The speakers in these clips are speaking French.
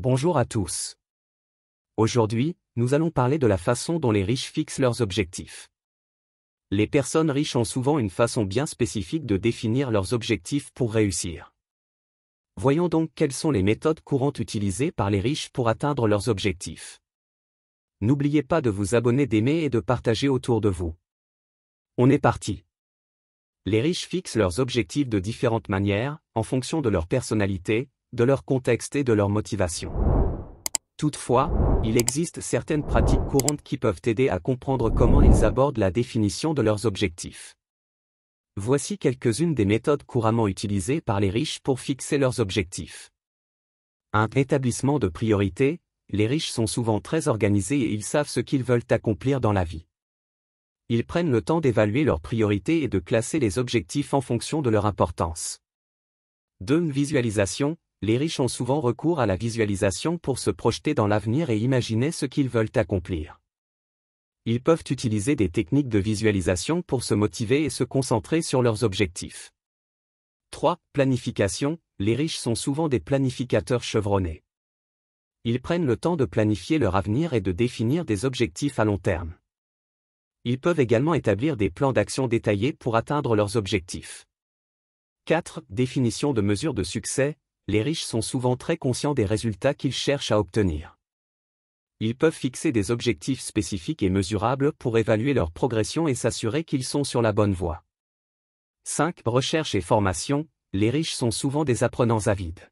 Bonjour à tous. Aujourd'hui, nous allons parler de la façon dont les riches fixent leurs objectifs. Les personnes riches ont souvent une façon bien spécifique de définir leurs objectifs pour réussir. Voyons donc quelles sont les méthodes courantes utilisées par les riches pour atteindre leurs objectifs. N'oubliez pas de vous abonner, d'aimer et de partager autour de vous. On est parti. Les riches fixent leurs objectifs de différentes manières, en fonction de leur personnalité, de leur contexte et de leur motivation. Toutefois, il existe certaines pratiques courantes qui peuvent aider à comprendre comment ils abordent la définition de leurs objectifs. Voici quelques-unes des méthodes couramment utilisées par les riches pour fixer leurs objectifs. 1. Établissement de priorités. Les riches sont souvent très organisés et ils savent ce qu'ils veulent accomplir dans la vie. Ils prennent le temps d'évaluer leurs priorités et de classer les objectifs en fonction de leur importance. 2. Visualisation. Les riches ont souvent recours à la visualisation pour se projeter dans l'avenir et imaginer ce qu'ils veulent accomplir. Ils peuvent utiliser des techniques de visualisation pour se motiver et se concentrer sur leurs objectifs. 3. Planification. Les riches sont souvent des planificateurs chevronnés. Ils prennent le temps de planifier leur avenir et de définir des objectifs à long terme. Ils peuvent également établir des plans d'action détaillés pour atteindre leurs objectifs. 4. Définition de mesures de succès. Les riches sont souvent très conscients des résultats qu'ils cherchent à obtenir. Ils peuvent fixer des objectifs spécifiques et mesurables pour évaluer leur progression et s'assurer qu'ils sont sur la bonne voie. 5. Recherche et formation. Les riches sont souvent des apprenants avides.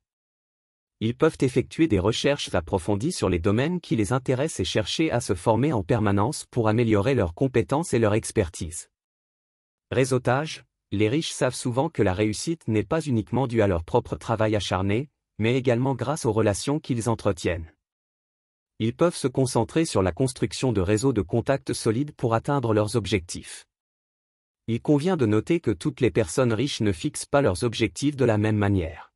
Ils peuvent effectuer des recherches approfondies sur les domaines qui les intéressent et chercher à se former en permanence pour améliorer leurs compétences et leur expertise. Réseautage. Les riches savent souvent que la réussite n'est pas uniquement due à leur propre travail acharné, mais également grâce aux relations qu'ils entretiennent. Ils peuvent se concentrer sur la construction de réseaux de contacts solides pour atteindre leurs objectifs. Il convient de noter que toutes les personnes riches ne fixent pas leurs objectifs de la même manière.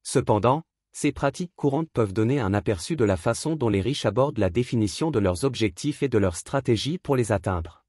Cependant, ces pratiques courantes peuvent donner un aperçu de la façon dont les riches abordent la définition de leurs objectifs et de leurs stratégies pour les atteindre.